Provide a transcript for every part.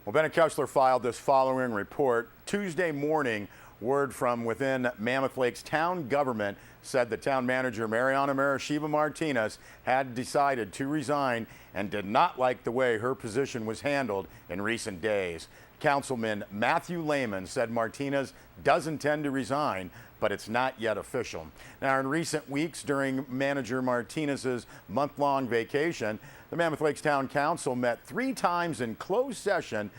Well, Bennett Kessler filed this following report. Tuesday morning, word from within Mammoth Lake's town government said the town manager, Mariana Marashiva Martinez, had decided to resign and did not like the way her position was handled in recent days. Councilman Matthew Lehman said Martinez does intend to resign, but it's not yet official. Now, in recent weeks during Manager Martinez's month-long vacation, the Mammoth Lakes Town Council met 3 times in closed session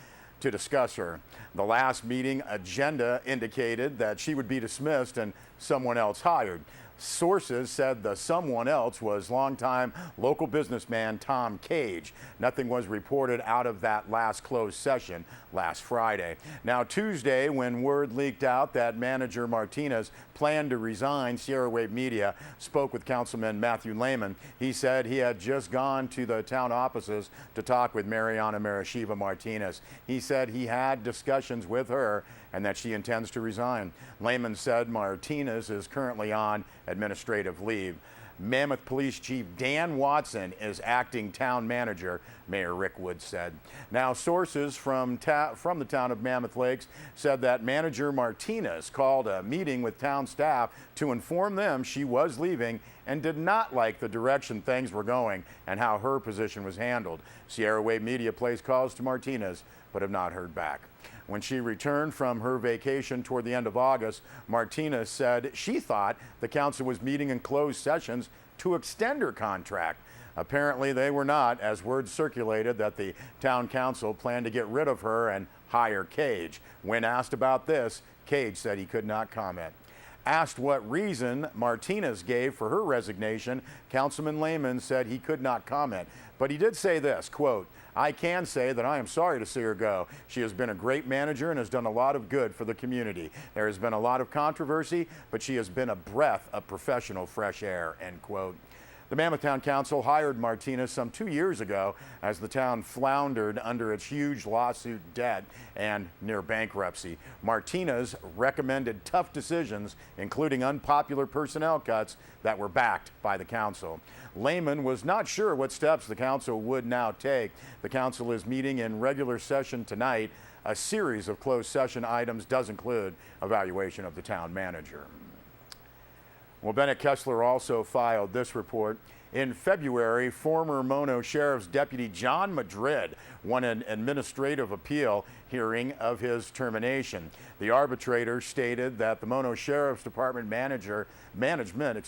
to discuss her. The last meeting agenda indicated that she would be dismissed and someone else hired. Sources said the someone else was longtime local businessman Tom Cage. Nothing was reported out of that last closed session last Friday. Now, Tuesday, when word leaked out that manager Martinez planned to resign, Sierra Wave Media spoke with Councilman Matthew Lehman. He said he had just gone to the town offices to talk with Mariana Marashiva Martinez. He said he had discussions with her and that she intends to resign. Lehman said Martinez is currently on administrative leave. Mammoth Police Chief Dan Watson is acting town manager, Mayor Rick Wood said. Now, sources from the town of Mammoth Lakes said that manager Martinez called a meeting with town staff to inform them she was leaving and did not like the direction things were going and how her position was handled. Sierra Wave Media placed calls to Martinez but have not heard back. When she returned from her vacation toward the end of August, Martinez said she thought the council was meeting in closed sessions to extend her contract. Apparently they were not, as word circulated that the town council planned to get rid of her and hire Cage. When asked about this, Cage said he could not comment. Asked what reason Martinez gave for her resignation, Councilman Lehman said he could not comment. But he did say this, quote, "I can say that I am sorry to see her go. She has been a great manager and has done a lot of good for the community. There has been a lot of controversy, but she has been a breath of professional fresh air," end quote. The Mammoth Town Council hired Martinez some 2 years ago as the town floundered under its huge lawsuit debt and near bankruptcy. Martinez recommended tough decisions, including unpopular personnel cuts that were backed by the council. Lehman was not sure what steps the council would now take. The council is meeting in regular session tonight. A series of closed session items does include evaluation of the town manager. Well, Bennett Kessler also filed this report. In February, former Mono Sheriff's Deputy John Madrid won an administrative appeal hearing of his termination. The arbitrator stated that the Mono Sheriff's Department management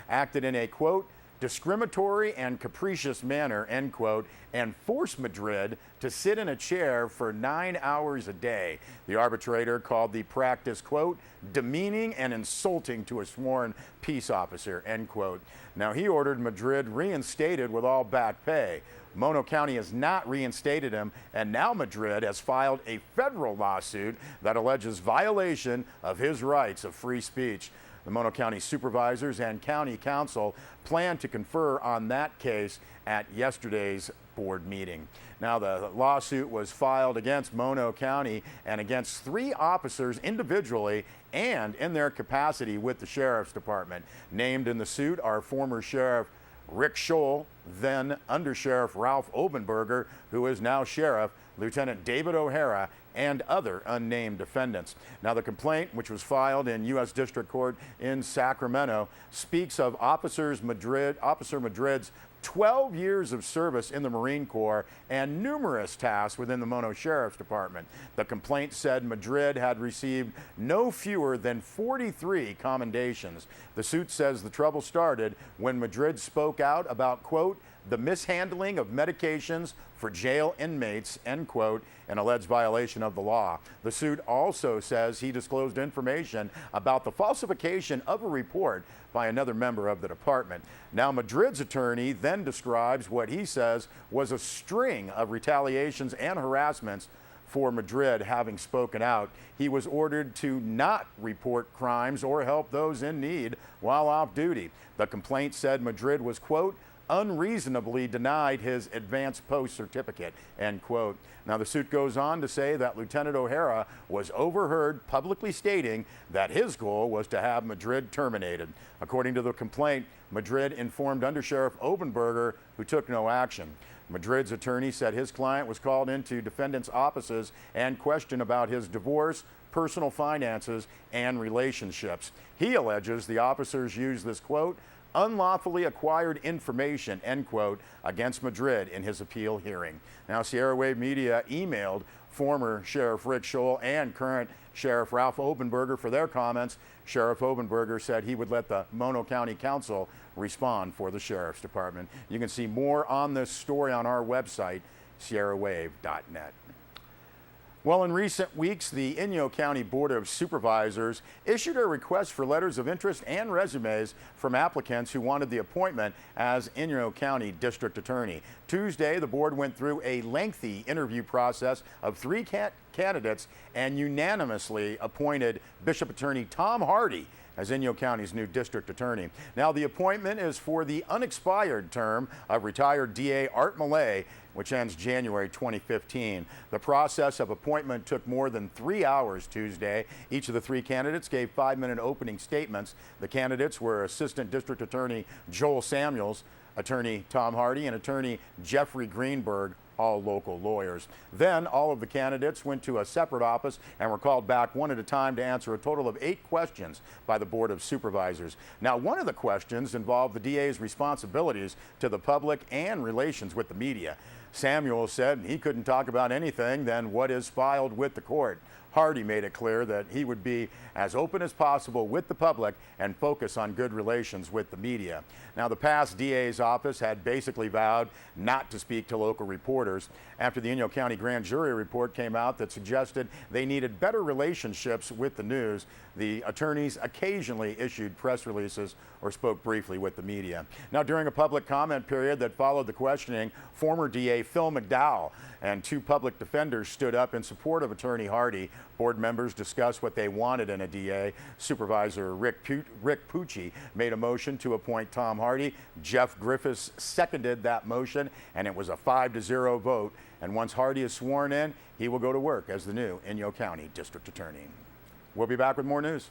acted in a, quote, discriminatory and capricious manner, end quote, and forced Madrid to sit in a chair for 9 hours a day. The arbitrator called the practice, quote, demeaning and insulting to a sworn peace officer, end quote. Now, he ordered Madrid reinstated with all back pay. Mono County has not reinstated him, and now Madrid has filed a federal lawsuit that alleges violation of his rights of free speech. The Mono County supervisors and county council plan to confer on that case at yesterday's board meeting. Now, the lawsuit was filed against Mono County and against 3 officers individually and in their capacity with the Sheriff's Department. Named in the suit are former Sheriff Rick Scholl, then Under Sheriff Ralph Obenberger, who is now Sheriff, Lieutenant David O'Hara, and other unnamed defendants. Now, the complaint, which was filed in U.S. District Court in Sacramento, speaks of Officer Madrid's 12 years of service in the Marine Corps and numerous tasks within the Mono Sheriff's Department. The complaint said Madrid had received no fewer than 43 commendations. The suit says the trouble started when Madrid spoke out about, quote, the mishandling of medications for jail inmates, end quote, an alleged violation of the law. The suit also says he disclosed information about the falsification of a report by another member of the department. Now, Madrid's attorney then describes what he says was a string of retaliations and harassments for Madrid having spoken out. He was ordered to not report crimes or help those in need while off duty. The complaint said Madrid was, quote, unreasonably denied his advanced post certificate, end quote. Now, the suit goes on to say that Lieutenant O'Hara was overheard publicly stating that his goal was to have Madrid terminated. According to the complaint, Madrid informed Under Sheriff Obenberger, who took no action. Madrid's attorney said his client was called into defendants' offices and questioned about his divorce, personal finances, and relationships. He alleges the officers used this, quote, unlawfully acquired information, end quote, against Madrid in his appeal hearing. Now, Sierra Wave Media emailed former Sheriff Rick Scholl and current Sheriff Ralph Obenberger for their comments. Sheriff Obenberger said he would let the Inyo County Council respond for the Sheriff's Department. You can see more on this story on our website, sierrawave.net. Well, in recent weeks, the Inyo County Board of Supervisors issued a request for letters of interest and resumes from applicants who wanted the appointment as Inyo County District Attorney. Tuesday, the board went through a lengthy interview process of 3 candidates and unanimously appointed Bishop Attorney Tom Hardy as Inyo County's new district attorney. Now, the appointment is for the unexpired term of retired DA Art Millay, which ends January 2015. The process of appointment took more than 3 hours Tuesday. Each of the 3 candidates gave 5-minute opening statements. The candidates were Assistant District Attorney Joel Samuels, Attorney Tom Hardy, and Attorney Jeffrey Greenberg, all local lawyers. Then all of the candidates went to a separate office and were called back one at a time to answer a total of 8 questions by the Board of Supervisors. Now, one of the questions involved the DA's responsibilities to the public and relations with the media. Samuel said he couldn't talk about anything than what is filed with the court. Hardy made it clear that he would be as open as possible with the public and focus on good relations with the media. Now, the past DA's office had basically vowed not to speak to local reporters after the Inyo County grand jury report came out that suggested they needed better relationships with the news. The attorneys occasionally issued press releases or spoke briefly with the media. Now, during a public comment period that followed the questioning, former DA Phil McDowell and 2 public defenders stood up in support of Attorney Hardy. Board members discussed what they wanted in a DA. Supervisor Rick Pucci made a motion to appoint Tom Hardy. Jeff Griffiths seconded that motion, and it was a 5-0 vote. And once Hardy is sworn in, he will go to work as the new Inyo County District Attorney. We'll be back with more news.